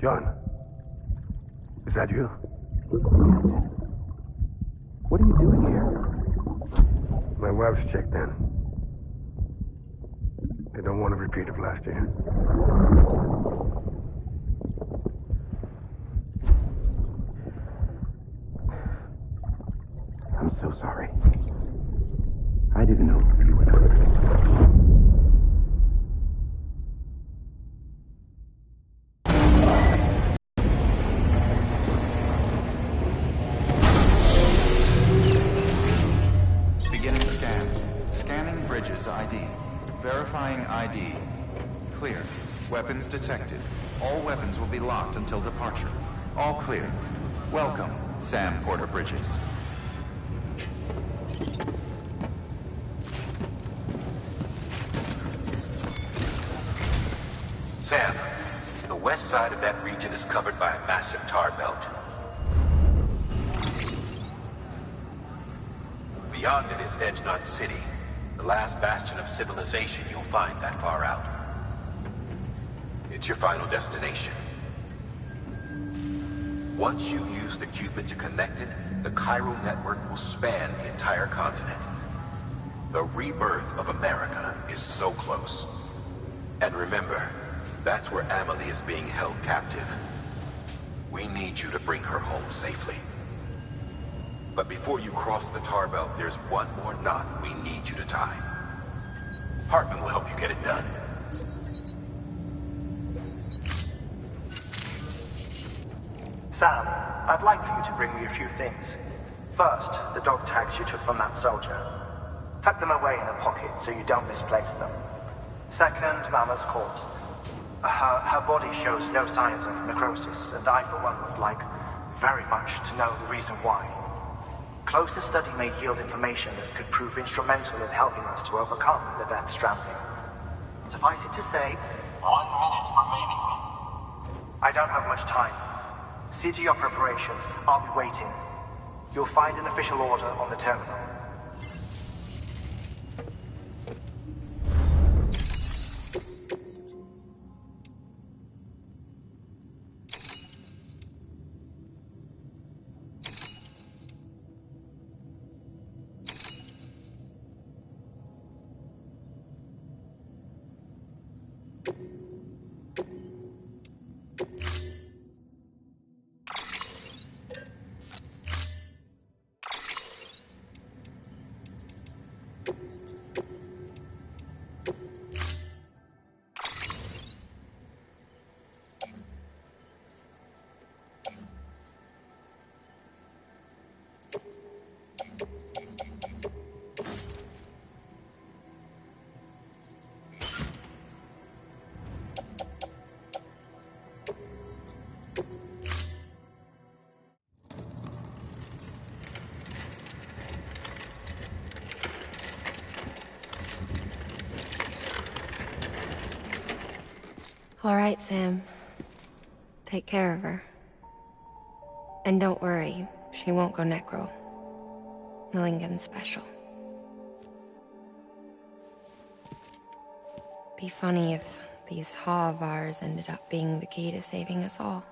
John, is that you? What are you doing here? My wife's checked in. They don't want a repeat of last year. I'm so sorry. I didn't know you were coming. Beginning scan. Scanning bridges ID. Verifying ID. Clear. Weapons detected. All weapons will be locked until departure. All clear. Welcome, Sam Porter Bridges. Sam, the west side of that region is covered by a massive tar belt. Beyond it is Edge Knot City, the last bastion of civilization you'll find that far out. It's your final destination. Once you use the Cupid to connect it, the Cairo network will span the entire continent. The rebirth of America is so close. And remember, that's where Amelie is being held captive. We need you to bring her home safely. But before you cross the tar belt, there's one more knot we need you to tie. Hartman will help you get it done. Sam, I'd like for you to bring me a few things. First, the dog tags you took from that soldier. Tuck them away in a pocket so you don't misplace them. Second, Mama's corpse. Her body shows no signs of necrosis, and I, for one, would like very much to know the reason why. Closer study may yield information that could prove instrumental in helping us to overcome the Death Stranding. Suffice it to say, 1 minute remaining. I don't have much time. See to your preparations. I'll be waiting. You'll find an official order on the terminal. All right, Sam. Take care of her. And don't worry, she won't go necro. Milligan's special. Be funny if these Ha of ours ended up being the key to saving us all.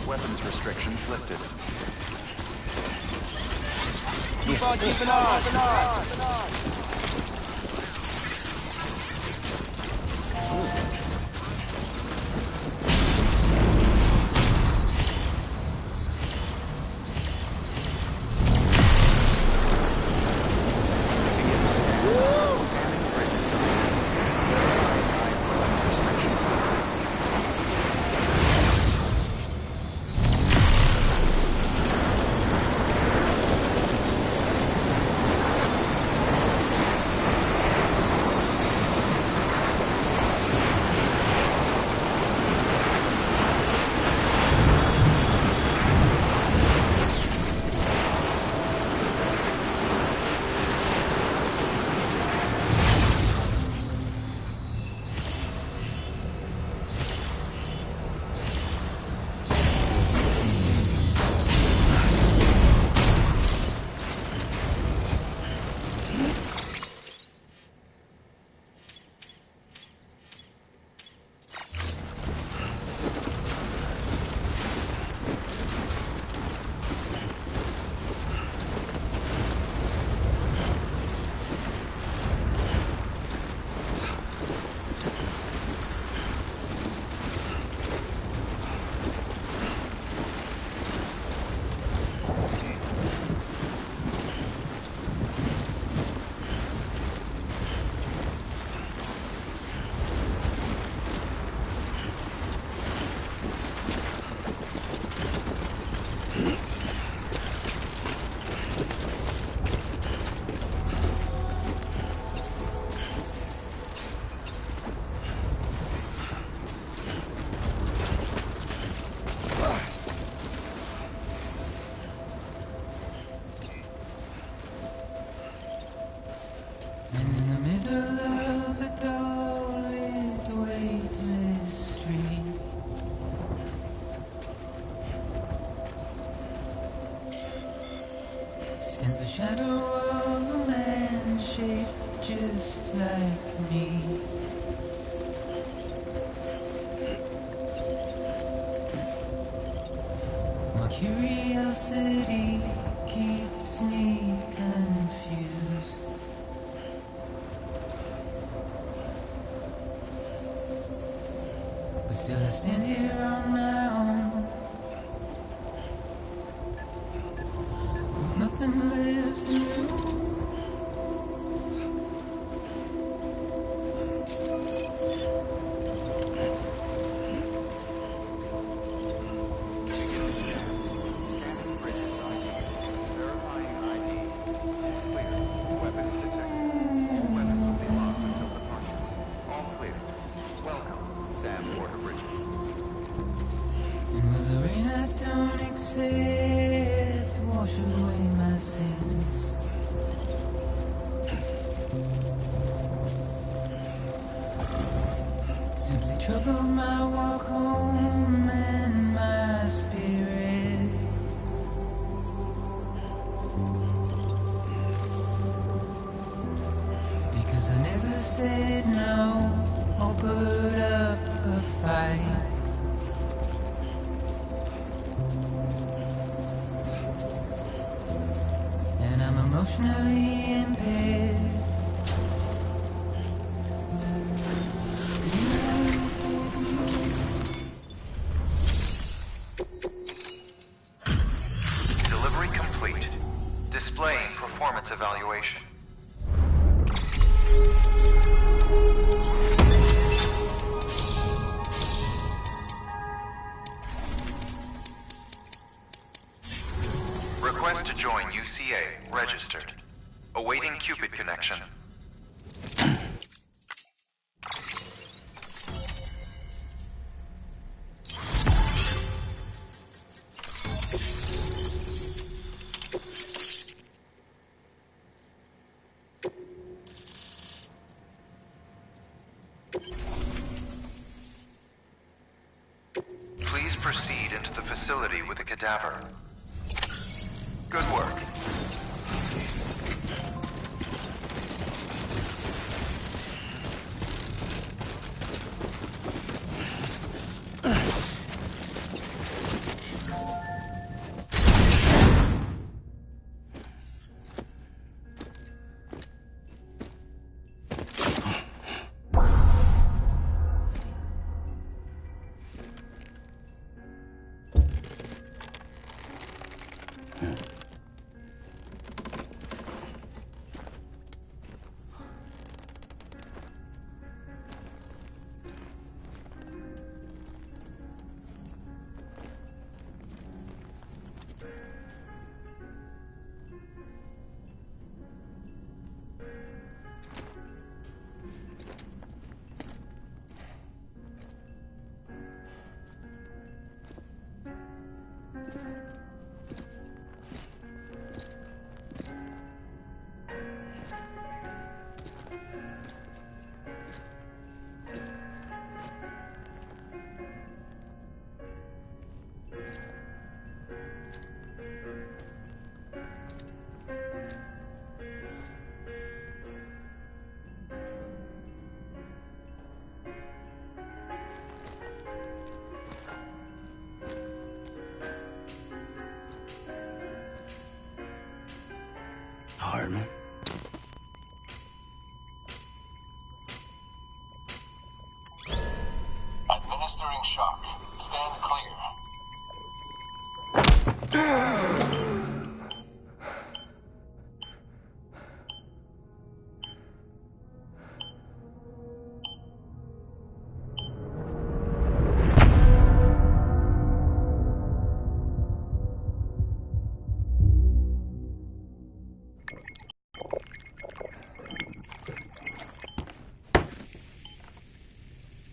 Weapons restrictions lifted. Keep on keeping on! Stands a shadow of a man shaped just like me. My curiosity keeps me confused. But still I stand here on my own. Nothing left to do. And with the rain I don't accept, wash away my sins. Simply trouble my walk home and my spirit. Because I never said no or put up a fight. And I'm emotionally impaired. Delivery complete. Displaying performance evaluation. Request to join UCA. Registered. Awaiting Cupid connection. Please proceed into the facility with the cadaver. Good work. Department. Administering shock. Stand clear.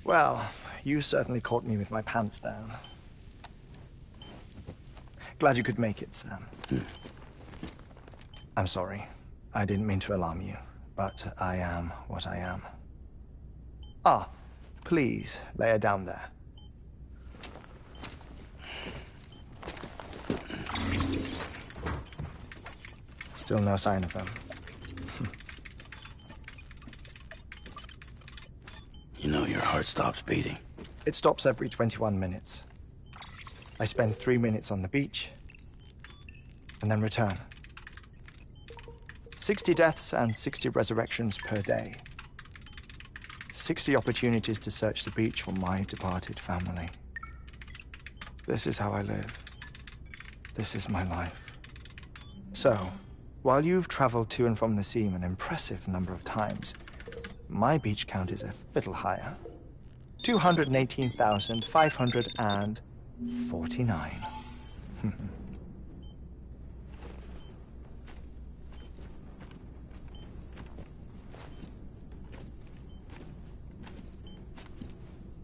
Well, you certainly caught me with my pants down. Glad you could make it, Sam. I'm sorry. I didn't mean to alarm you, but I am what I am. Ah, please, lay her down there. Still no sign of them. You know your heart stops beating. It stops every 21 minutes. I spend 3 minutes on the beach, and then return. 60 deaths and 60 resurrections per day. 60 opportunities to search the beach for my departed family. This is how I live. This is my life. So, while you've traveled to and from the sea an impressive number of times, my beach count is a little higher. 218,549.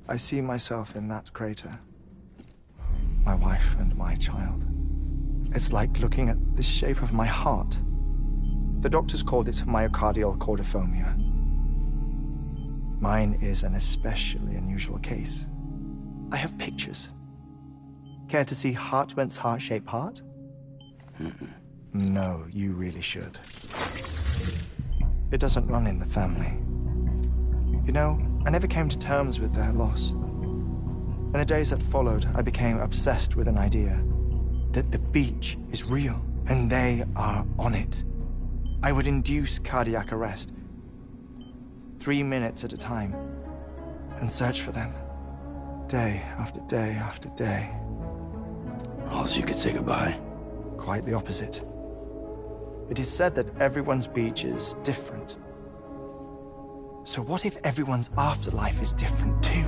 I see myself in that crater. My wife and my child. It's like looking at the shape of my heart. The doctors called it myocardial cordiformia. Mine is an especially unusual case. I have pictures. Care to see Hartman's heart-shaped heart? No, you really should. It doesn't run in the family. You know, I never came to terms with their loss. In the days that followed, I became obsessed with an idea that the beach is real and they are on it. I would induce cardiac arrest, 3 minutes at a time, and search for them, day after day after day. Also, you could say goodbye. Quite the opposite. It is said that everyone's beach is different. So what if everyone's afterlife is different too?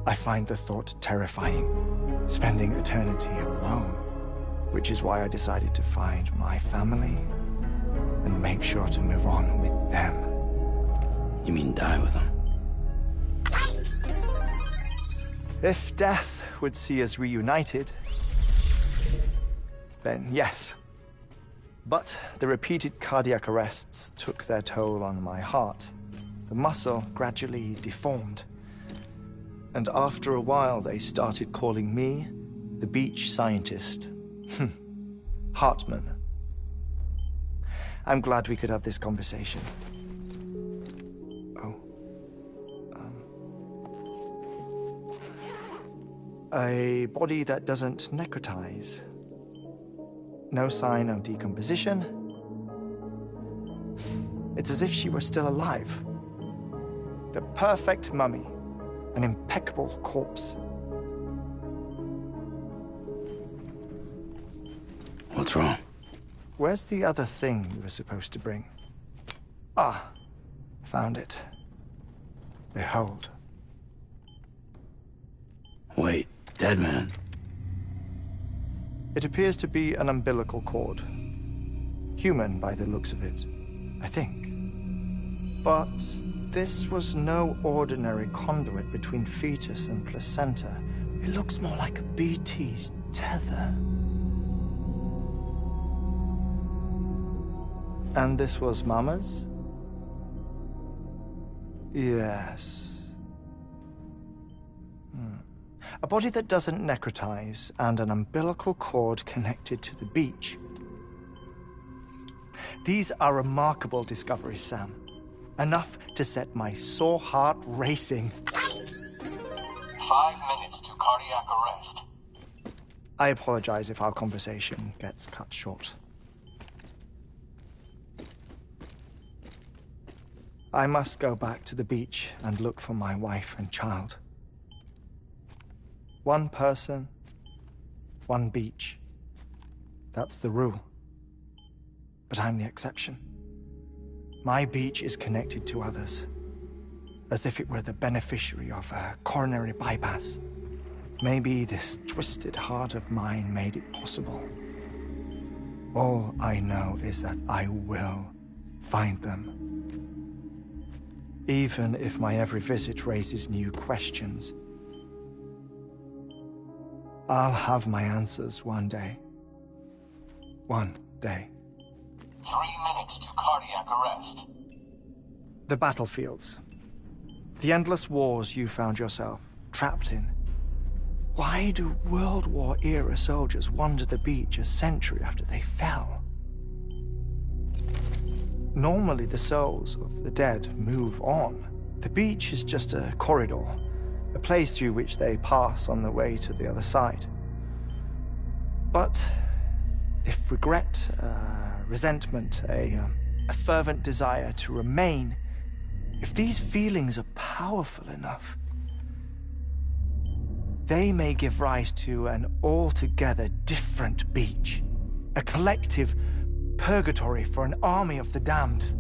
I find the thought terrifying, spending eternity alone, which is why I decided to find my family and make sure to move on with them. You mean die with them? If death would see us reunited, then yes. But the repeated cardiac arrests took their toll on my heart. The muscle gradually deformed. And after a while, they started calling me the beach scientist. Hartman. I'm glad we could have this conversation. Oh. A body that doesn't necrotize. No sign of decomposition. It's as if she were still alive. The perfect mummy. An impeccable corpse. What's wrong? Where's the other thing you were supposed to bring? Ah, found it. Behold. Wait, dead man. It appears to be an umbilical cord. Human by the looks of it, I think. But this was no ordinary conduit between fetus and placenta. It looks more like a BT's tether. And this was Mama's? Yes. A body that doesn't necrotize and an umbilical cord connected to the beach. These are remarkable discoveries, Sam. Enough to set my sore heart racing. 5 minutes to cardiac arrest. I apologize if our conversation gets cut short. I must go back to the beach and look for my wife and child. One person, one beach. That's the rule. But I'm the exception. My beach is connected to others, as if it were the beneficiary of a coronary bypass. Maybe this twisted heart of mine made it possible. All I know is that I will find them. Even if my every visit raises new questions. I'll have my answers one day. One day. 3 minutes to cardiac arrest. The battlefields. The endless wars you found yourself trapped in. Why do World War-era soldiers wander the beach a century after they fell? Normally, the souls of the dead move on. The beach is just a corridor, a place through which they pass on the way to the other side. But if regret, resentment, a fervent desire to remain, if these feelings are powerful enough, they may give rise to an altogether different beach, a collective purgatory for an army of the damned.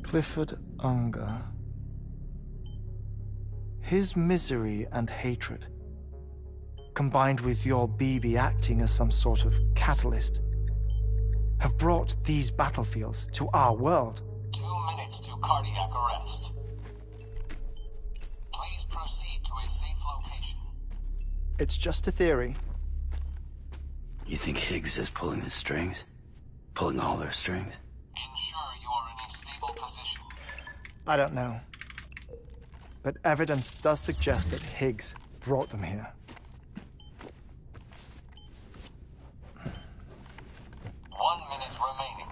Clifford Unger. His misery and hatred, combined with your BB acting as some sort of catalyst, have brought these battlefields to our world. 2 minutes to cardiac arrest. Please proceed to a safe location. It's just a theory. You think Higgs is pulling the strings? Pulling all their strings? Ensure you are in a stable position. I don't know. But evidence does suggest that Higgs brought them here. 1 minute remaining.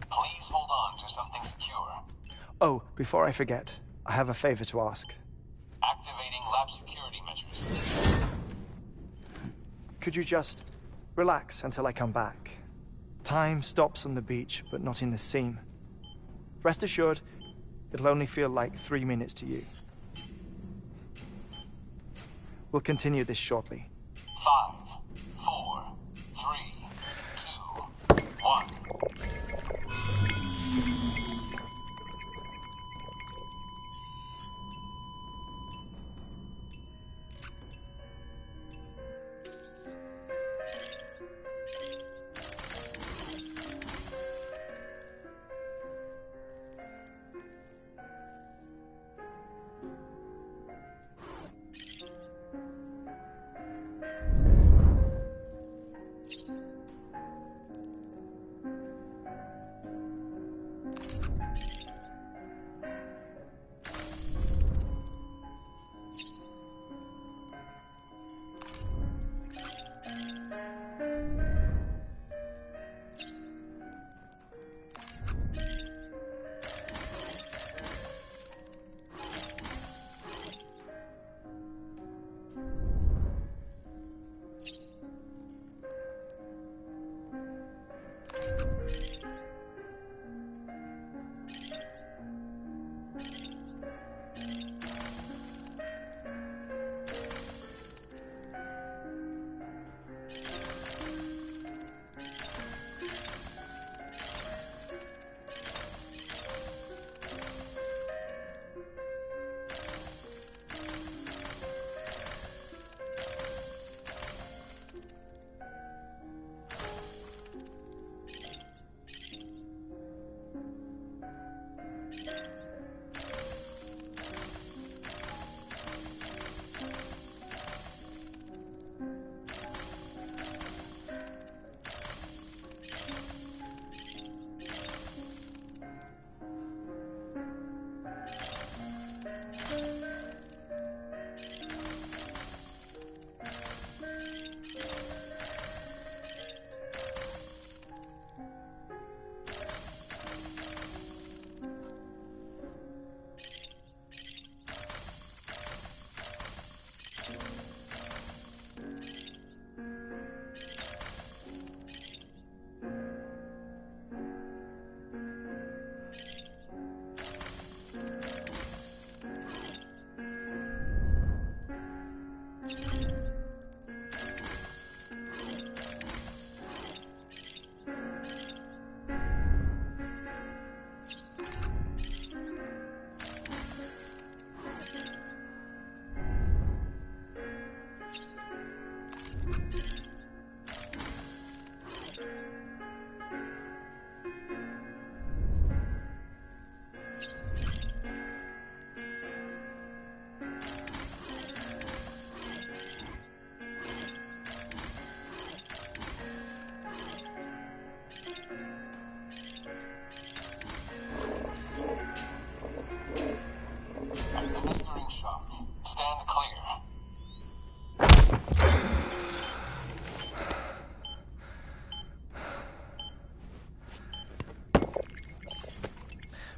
Please hold on to something secure. Oh, before I forget, I have a favor to ask. Activating lab security measures. Could you just relax until I come back? Time stops on the beach, but not in the scene. Rest assured, it'll only feel like 3 minutes to you. We'll continue this shortly. 5, 4, 3, 2, 1.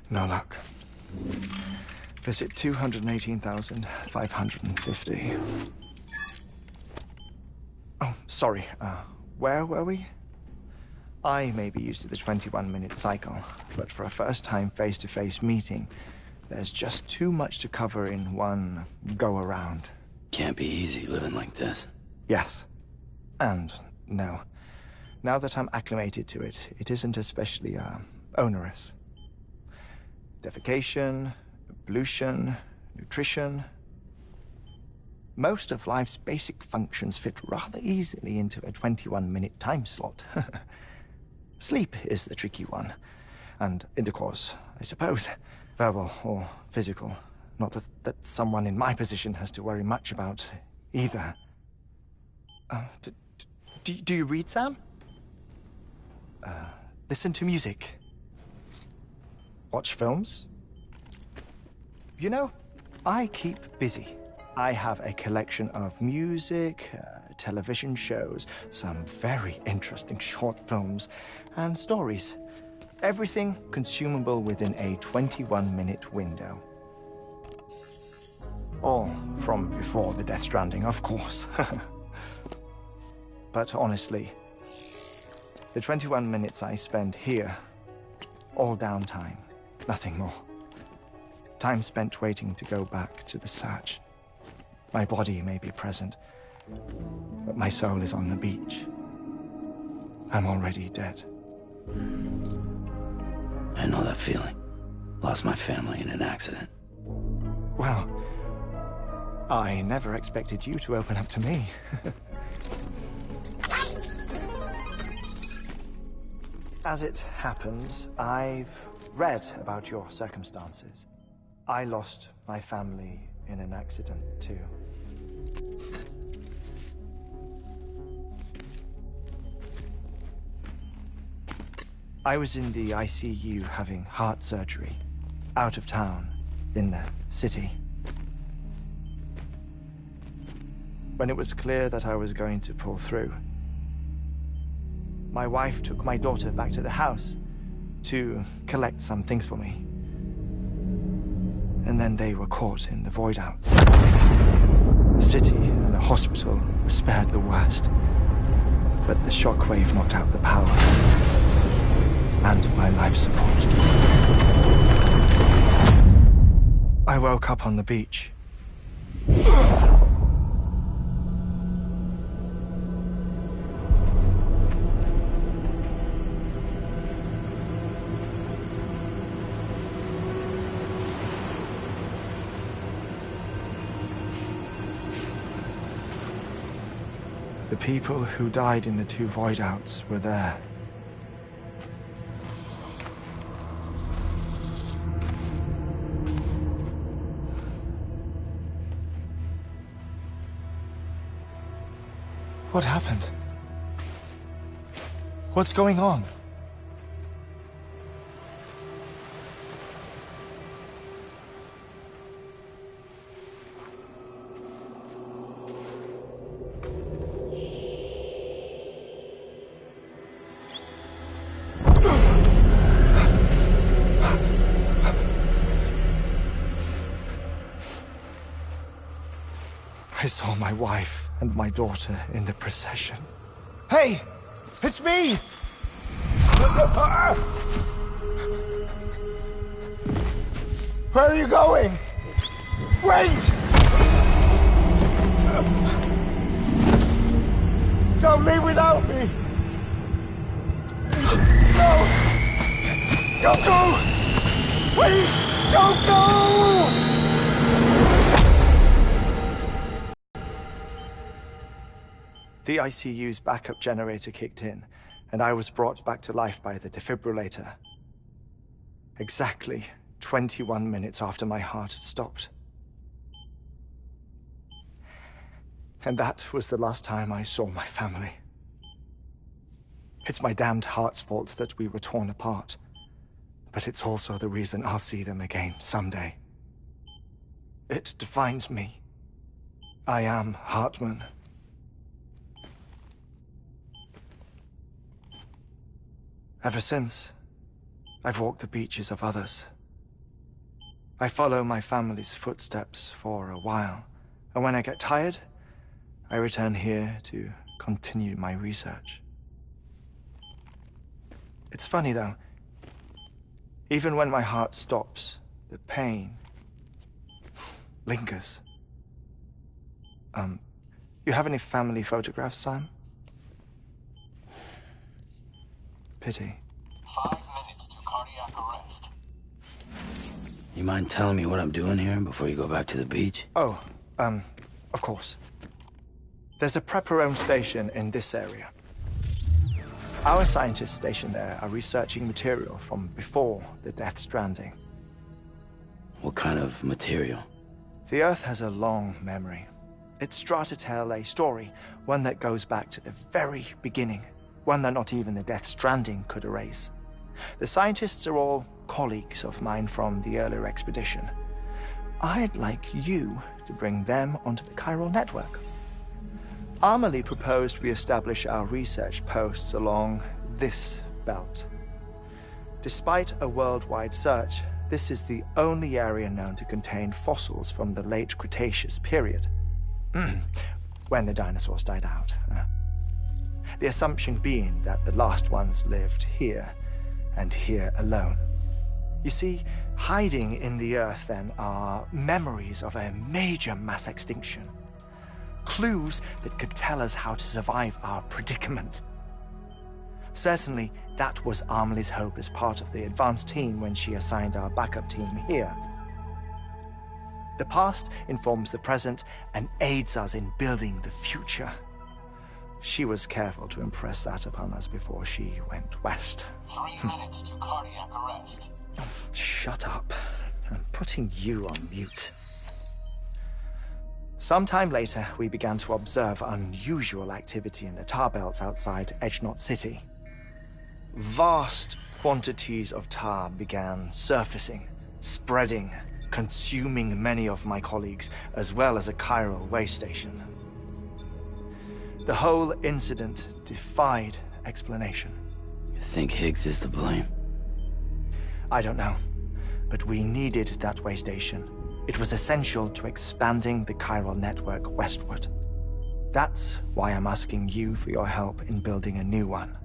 No luck. Visit 218,550. Oh, sorry. Where were we? I may be used to the 21-minute cycle, but for a first-time face-to-face meeting, there's just too much to cover in one go-around. Can't be easy living like this. Yes. And no. Now that I'm acclimated to it, it isn't especially, onerous. Defecation, pollution, nutrition. Most of life's basic functions fit rather easily into a 21-minute time slot. Sleep is the tricky one. And intercourse, I suppose. Verbal or physical. Not that someone in my position has to worry much about either. Do you read, Sam? Listen to music. Watch films. You know, I keep busy. I have a collection of music, television shows, some very interesting short films, and stories. Everything consumable within a 21-minute window. All from before the Death Stranding, of course. But honestly, the 21 minutes I spend here, all downtime, nothing more. Time spent waiting to go back to the search. My body may be present, but my soul is on the beach. I'm already dead. I know that feeling. Lost my family in an accident. Well, I never expected you to open up to me. As it happens, I've read about your circumstances. I lost my family in an accident, too. I was in the ICU having heart surgery, out of town, in the city. When it was clear that I was going to pull through, my wife took my daughter back to the house to collect some things for me. And then they were caught in the void-outs. The city and the hospital were spared the worst, but the shockwave knocked out the power and my life support. I woke up on the beach. The people who died in the two void-outs were there. What happened? What's going on? I saw my wife and my daughter in the procession. Hey! It's me! Where are you going? Wait! Don't leave without me! No! Don't go! Please, don't go! The ICU's backup generator kicked in, and I was brought back to life by the defibrillator. Exactly 21 minutes after my heart had stopped. And that was the last time I saw my family. It's my damned heart's fault that we were torn apart, but it's also the reason I'll see them again someday. It defines me. I am Hartman. Ever since, I've walked the beaches of others I follow my family's footsteps for a while, and when I get tired, I return here to continue my research. It's funny, though. Even when my heart stops, the pain lingers. You have any family photographs, Sam? Pity. 5 minutes to cardiac arrest. You mind telling me what I'm doing here before you go back to the beach? Oh, of course. There's a prepper-owned station in this area. Our scientists stationed there are researching material from before the Death Stranding. What kind of material? The Earth has a long memory. It's trying to tell a story, one that goes back to the very beginning, one that not even the Death Stranding could erase. The scientists are all colleagues of mine from the earlier expedition. I'd like you to bring them onto the chiral network. Amelie proposed we establish our research posts along this belt. Despite a worldwide search, this is the only area known to contain fossils from the late Cretaceous period. When the dinosaurs died out. The assumption being that the last ones lived here, and here alone. You see, hiding in the Earth, then, are memories of a major mass extinction. Clues that could tell us how to survive our predicament. Certainly, that was Amelie's hope as part of the advanced team when she assigned our backup team here. The past informs the present and aids us in building the future. She was careful to impress that upon us before she went west. 3 minutes to cardiac arrest. Shut up. I'm putting you on mute. Sometime later, we began to observe unusual activity in the tar belts outside Edgenot City. Vast quantities of tar began surfacing, spreading, consuming many of my colleagues, as well as a chiral way station. The whole incident defied explanation. You think Higgs is to blame? I don't know, but we needed that way station. It was essential to expanding the chiral network westward. That's why I'm asking you for your help in building a new one.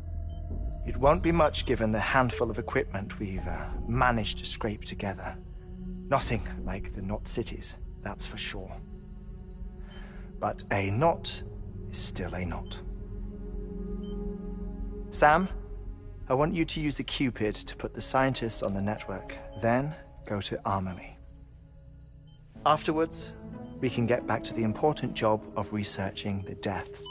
It won't be much given the handful of equipment we've managed to scrape together. Nothing like the knot cities, that's for sure. But a knot is still a knot. Sam, I want you to use the Cupid to put the scientists on the network, then go to Amelie. Afterwards, we can get back to the important job of researching the deaths.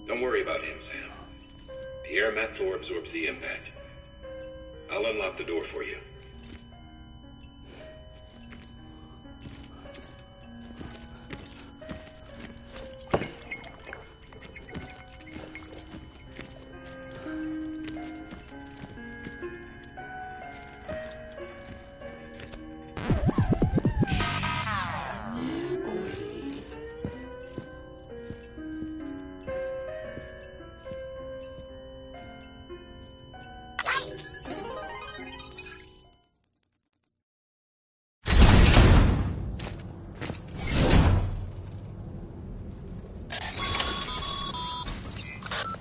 Don't worry about him, Sam. The air mat floor absorbs the impact. I'll unlock the door for you.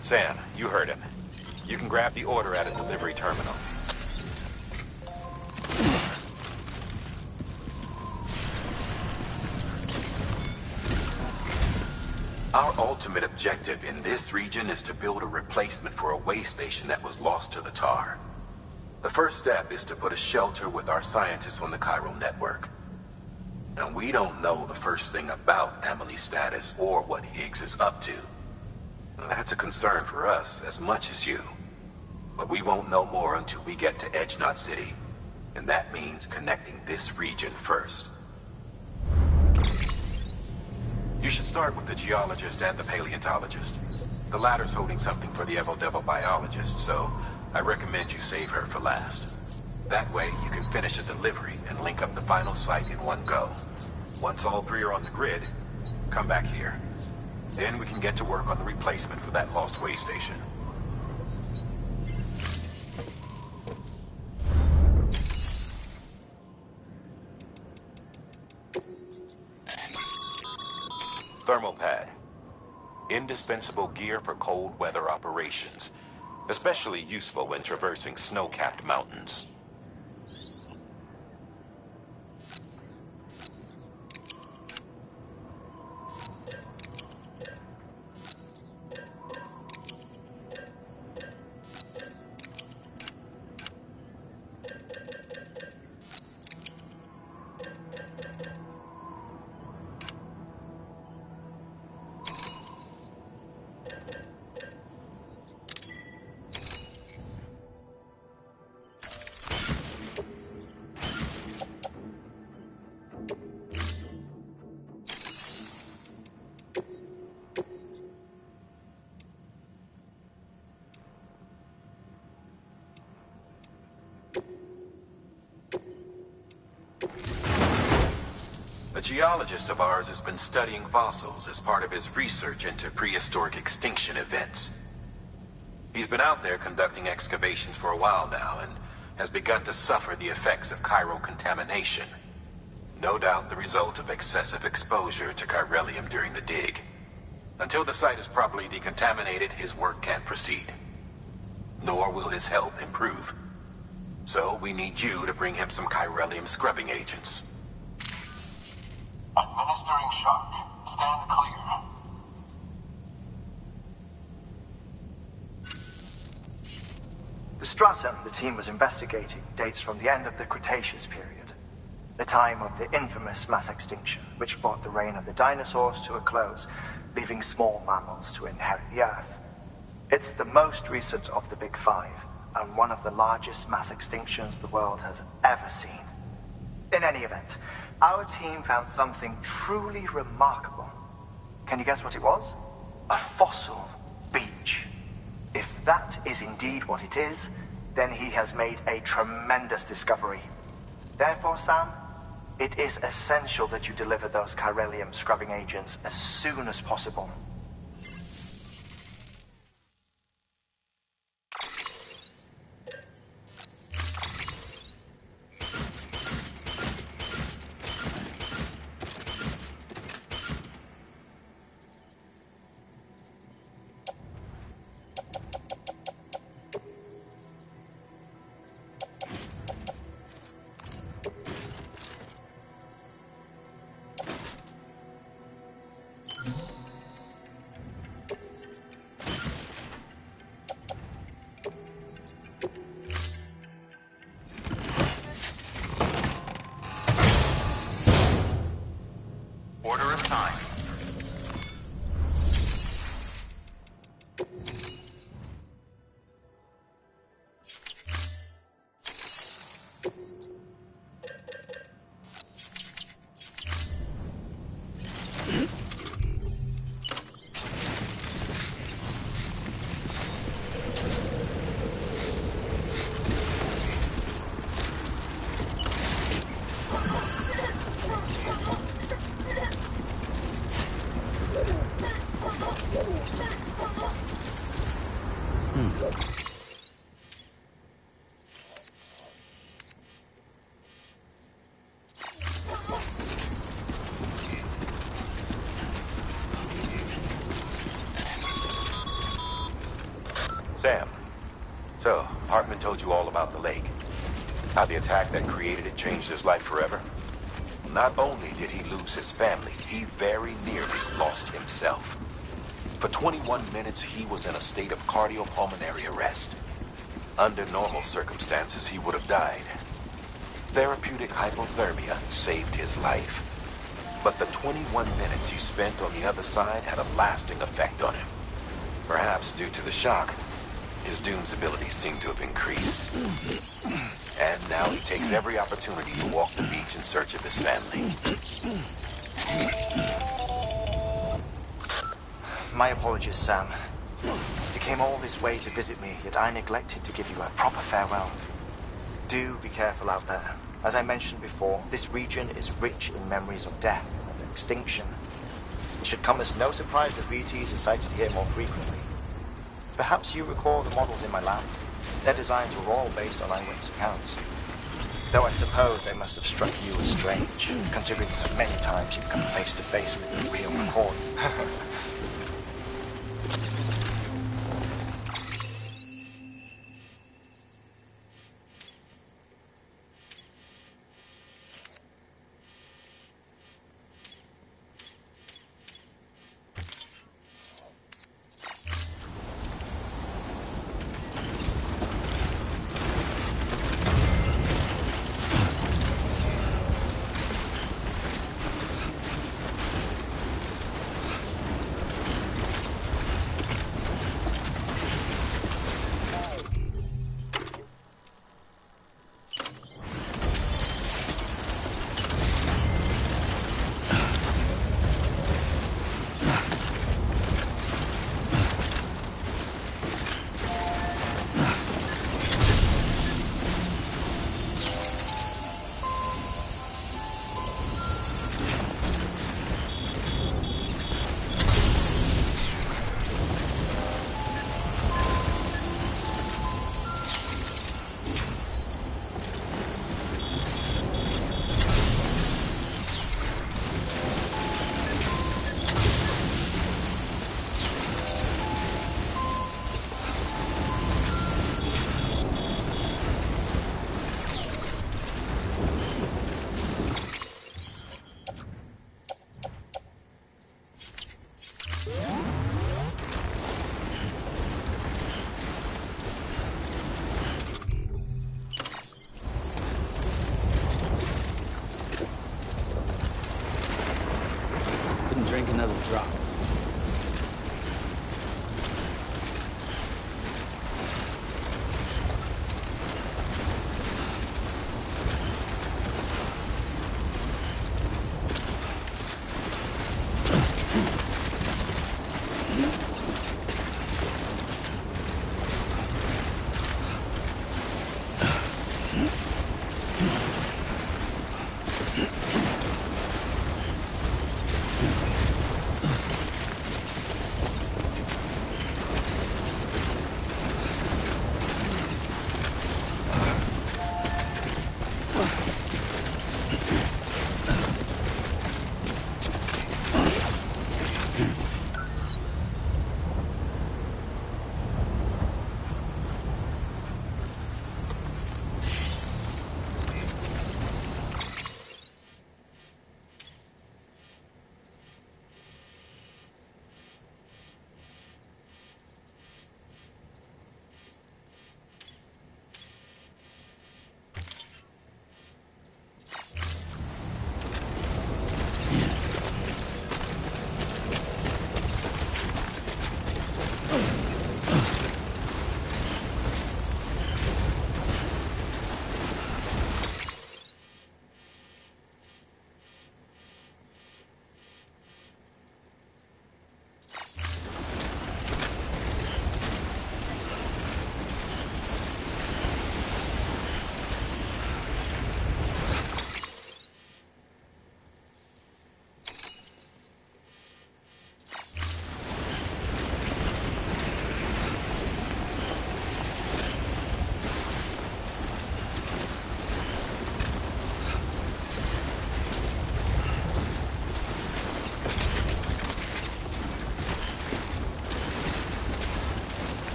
Sam, you heard him. You can grab the order at a delivery terminal. Our ultimate objective in this region is to build a replacement for a way station that was lost to the tar. The first step is to put a shelter with our scientists on the chiral network. Now, we don't know the first thing about Amelie's status or what Higgs is up to. That's a concern for us as much as you. But we won't know more until we get to Edgenot City. And that means connecting this region first. You should start with the geologist and the paleontologist. The latter's holding something for the Evo-Devo biologist, so I recommend you save her for last. That way, you can finish a delivery and link up the final site in one go. Once all three are on the grid, come back here. Then we can get to work on the replacement for that lost way station. Thermal pad. Indispensable gear for cold weather operations. Especially useful when traversing snow-capped mountains. A geologist of ours has been studying fossils as part of his research into prehistoric extinction events. He's been out there conducting excavations for a while now and has begun to suffer the effects of chiral contamination. No doubt the result of excessive exposure to chiralium during the dig. Until the site is properly decontaminated, his work can't proceed. Nor will his health improve. So we need you to bring him some chiralium scrubbing agents. Administering shock. Stand clear. The stratum the team was investigating dates from the end of the Cretaceous period, the time of the infamous mass extinction, which brought the reign of the dinosaurs to a close, leaving small mammals to inherit the Earth. It's the most recent of the Big Five, and one of the largest mass extinctions the world has ever seen. In any event, our team found something truly remarkable. Can you guess what it was? A fossil beach. If that is indeed what it is, then he has made a tremendous discovery. Therefore, Sam, it is essential that you deliver those chiralium scrubbing agents as soon as possible. Order assigned. Sam, so Hartman told you all about the lake. How the attack that created it changed his life forever? Not only did he lose his family, he very nearly lost himself. For 21 minutes, he was in a state of cardiopulmonary arrest. Under normal circumstances, he would have died. Therapeutic hypothermia saved his life. But the 21 minutes he spent on the other side had a lasting effect on him. Perhaps due to the shock, his Doom's abilities seem to have increased. And now he takes every opportunity to walk the beach in search of his family. My apologies, Sam. You came all this way to visit me, yet I neglected to give you a proper farewell. Do be careful out there. As I mentioned before, this region is rich in memories of death and extinction. It should come as no surprise that BTs are sighted here more frequently. Perhaps you recall the models in my lab? Their designs were all based on eyewitness accounts. Though I suppose they must have struck you as strange, considering that many times you've come face to face with the real recording. Drink another drop.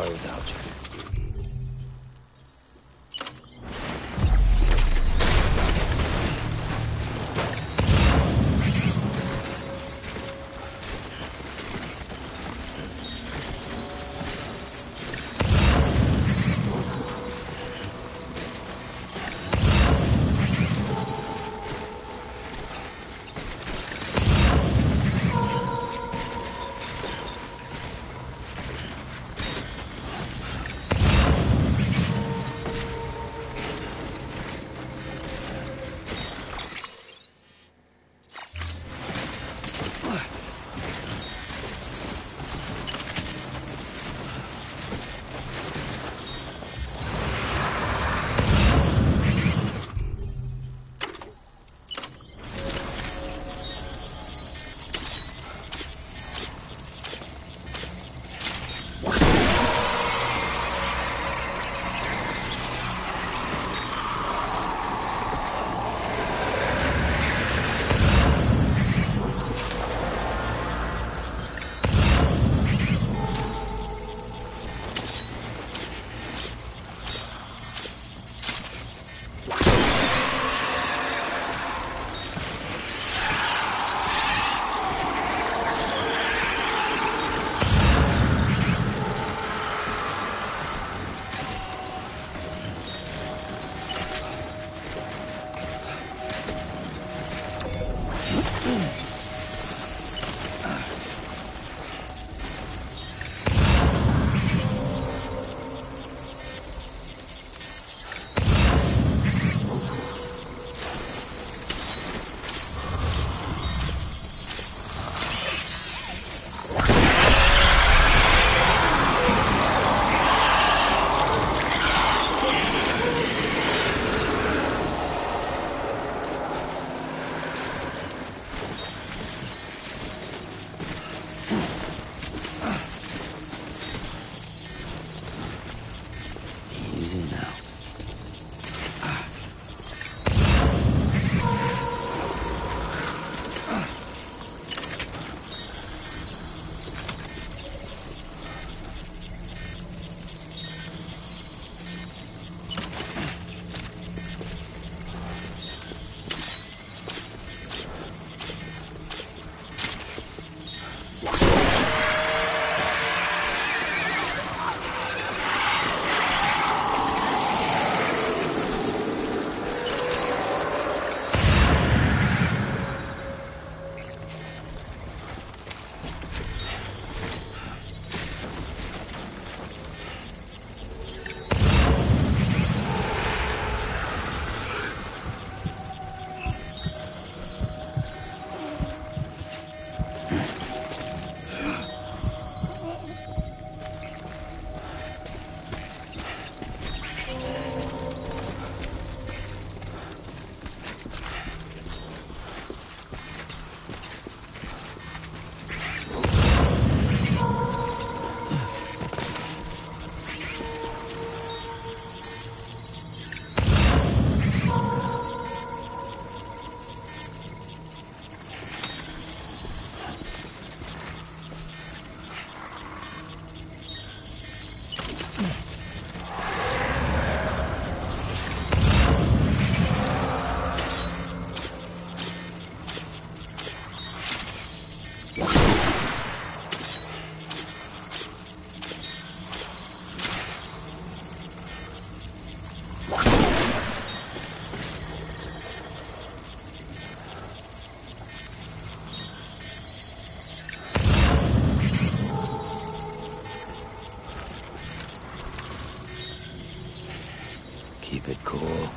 fly without you. Keep it cool.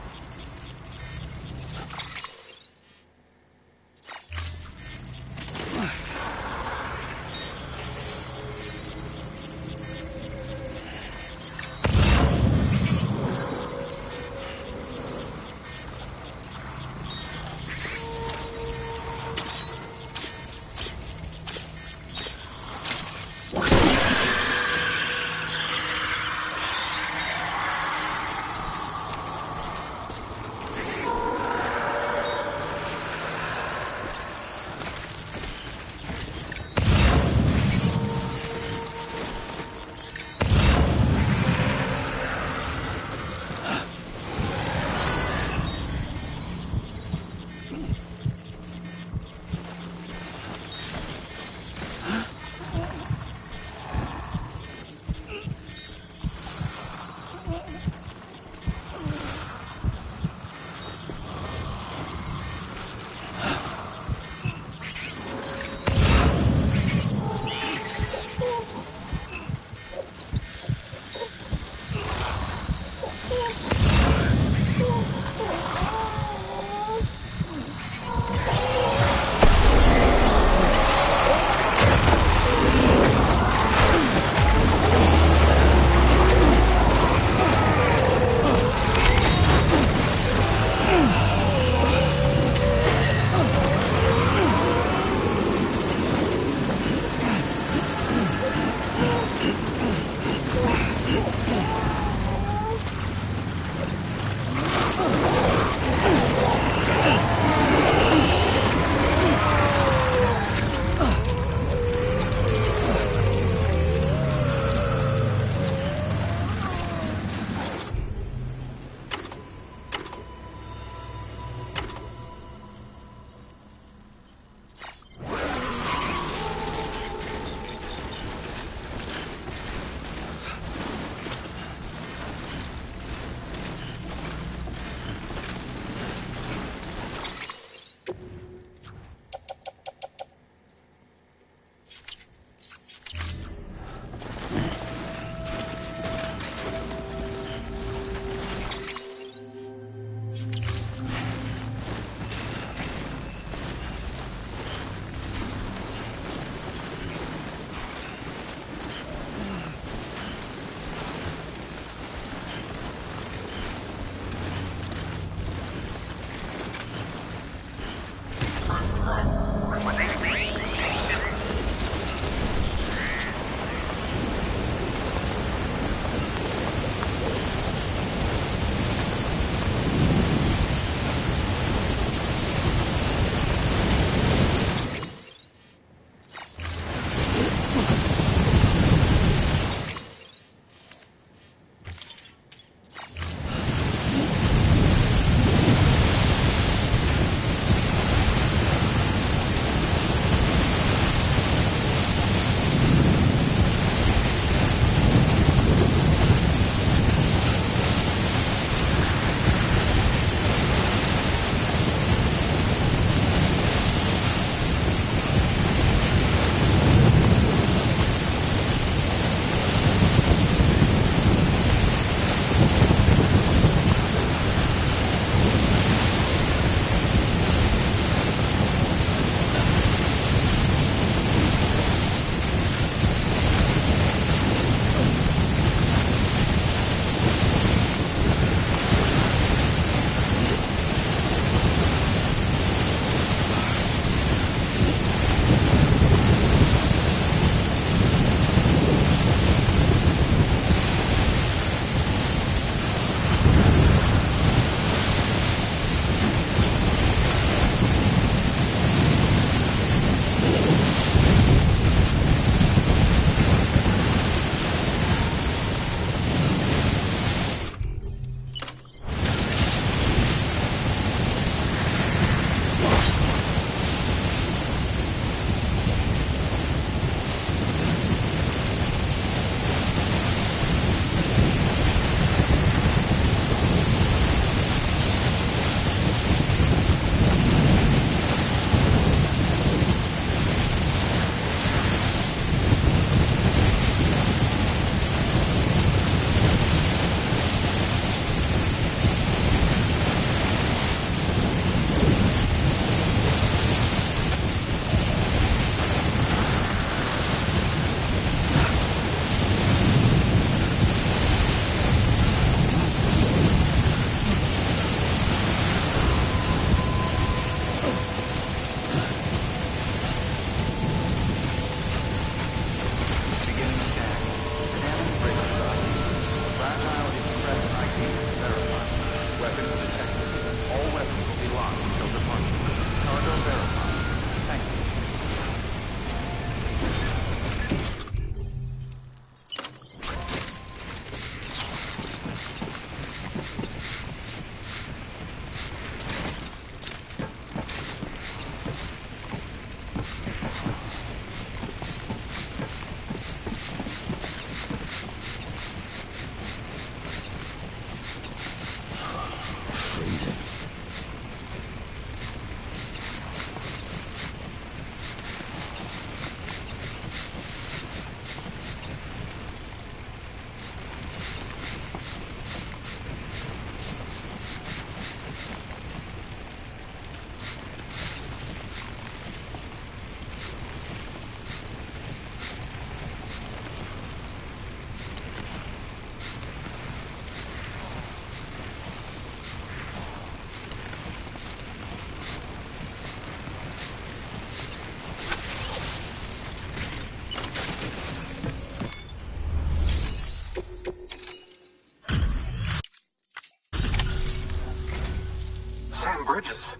bridges.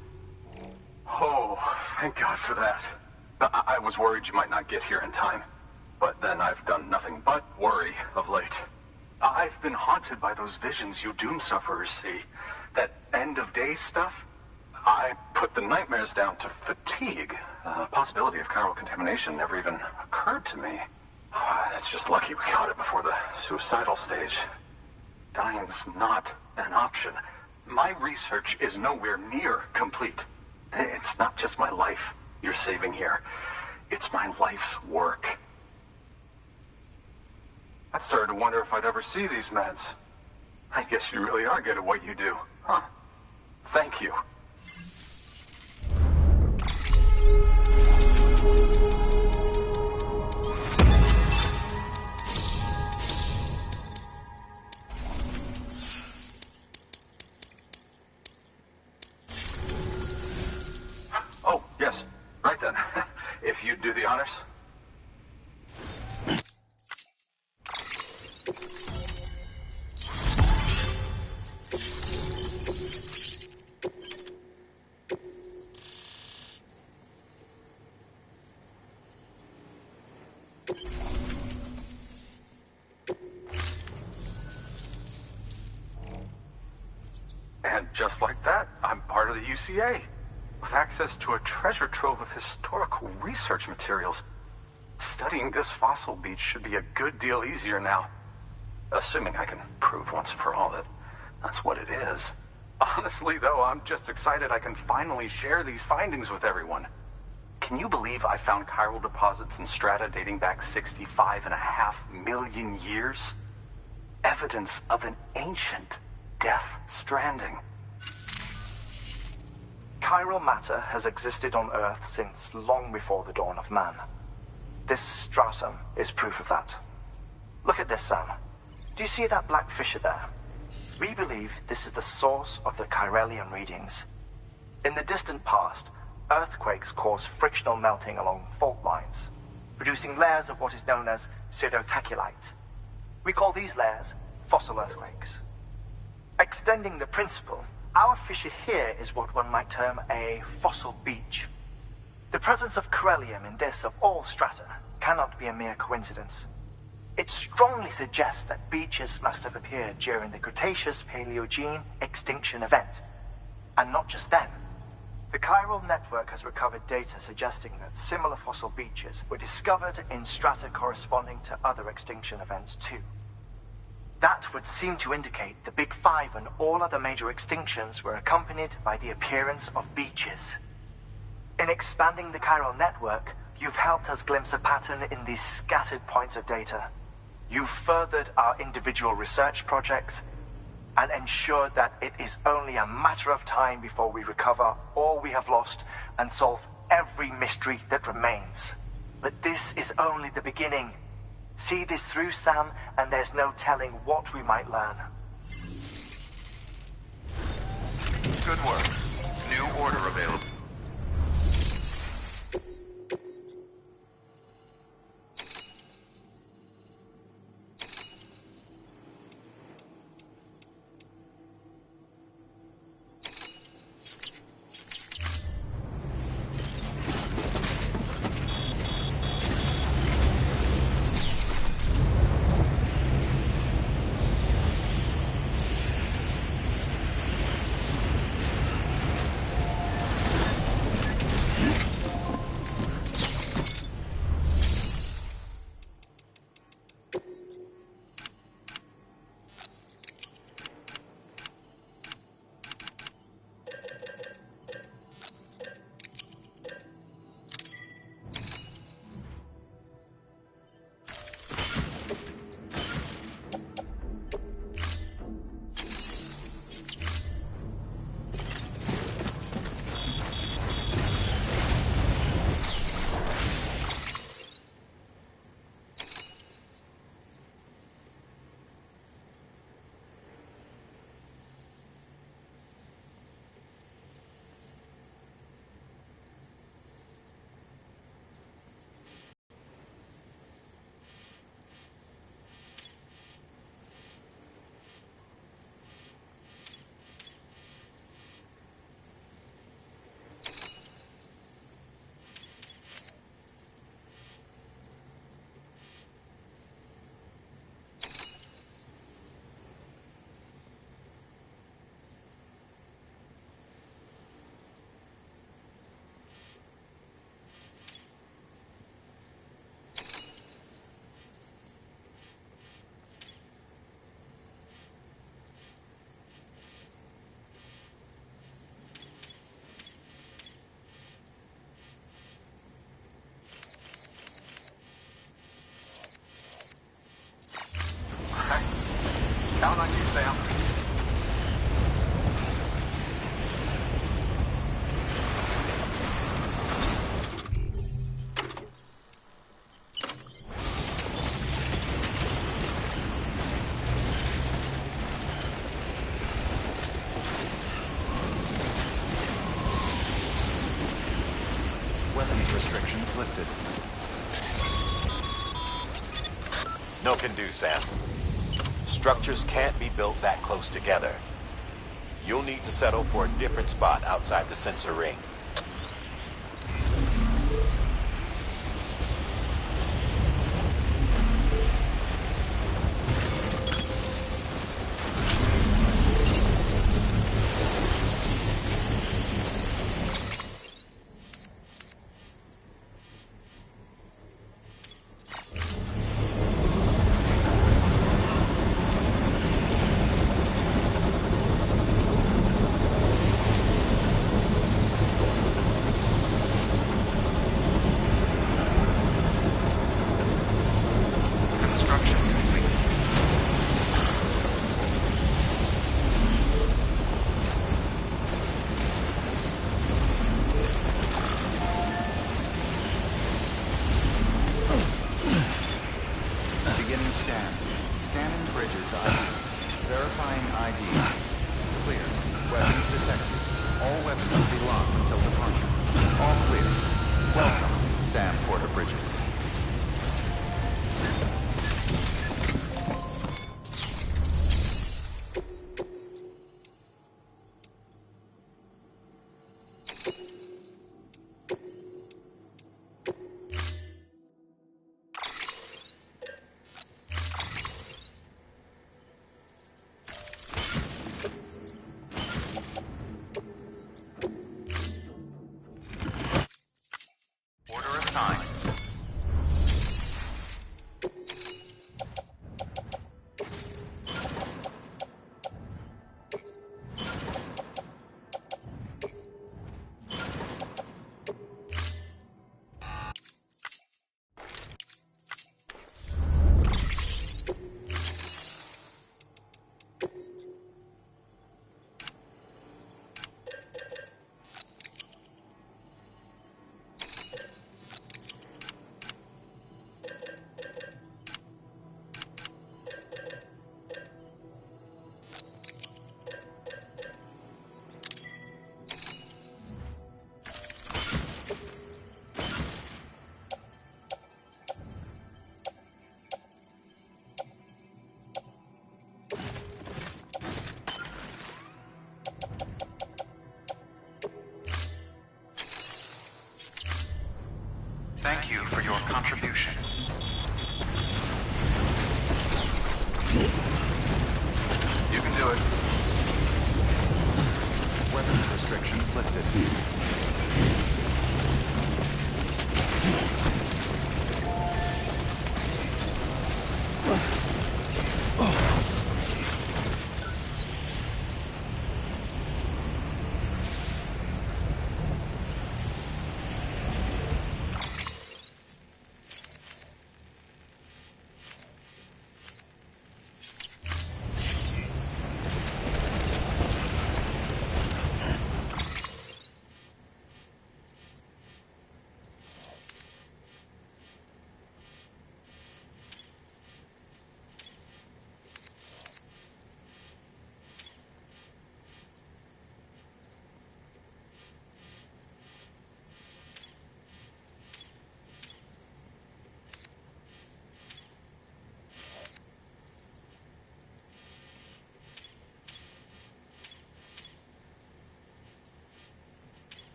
Oh, thank God for that. I was worried you might not get here in time. But then I've done nothing but worry of late. I've been haunted by those visions you doom sufferers see. That end of days stuff. I put the nightmares down to fatigue. The possibility of chiral contamination never even occurred to me. It's just lucky we caught it before the suicidal stage. Dying's not an option. My research is nowhere near complete. It's not just my life you're saving here. It's my life's work. I started to wonder if I'd ever see these meds. I guess you really are good at what you do, huh? Thank you. Oh, yes. Right then. If you'd do the honors. And just like that, I'm part of the UCA, with access to a treasure trove of historical research materials. Studying this fossil beach should be a good deal easier now. Assuming I can prove once and for all that that's what it is. Honestly, though, I'm just excited I can finally share these findings with everyone. Can you believe I found chiral deposits in strata dating back 65.5 million years? Evidence of an ancient death stranding. Chiral matter has existed on Earth since long before the dawn of man. This stratum is proof of that. Look at this, Sam. Do you see that black fissure there? We believe this is the source of the Chiralian readings. In the distant past, earthquakes cause frictional melting along fault lines, producing layers of what is known as pseudotachylite. We call these layers fossil earthquakes. Extending the principle, our fissure here is what one might term a fossil beach. The presence of corellium in this of all strata cannot be a mere coincidence. It strongly suggests that beaches must have appeared during the Cretaceous-Paleogene extinction event. And not just then. The chiral network has recovered data suggesting that similar fossil beaches were discovered in strata corresponding to other extinction events too. That would seem to indicate the Big Five and all other major extinctions were accompanied by the appearance of beaches. In expanding the chiral network, you've helped us glimpse a pattern in these scattered points of data. You've furthered our individual research projects and ensured that it is only a matter of time before we recover all we have lost and solve every mystery that remains. But this is only the beginning. See this through, Sam, and there's no telling what we might learn. Good work. New order available. Count on you, Sam. Weapons restrictions lifted. No can do, Sam. Structures can't be built that close together. You'll need to settle for a different spot outside the sensor ring. Beginning scan. Scanning bridges ID. Verifying ID. Clear. Weapons detected. All weapons will be locked until departure. All clear. Welcome, Sam Porter Bridges. Order assigned. Thank you for your contribution. You can do it. Weapons restrictions lifted.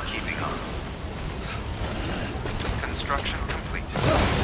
Keeping on. Construction complete.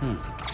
Hmm.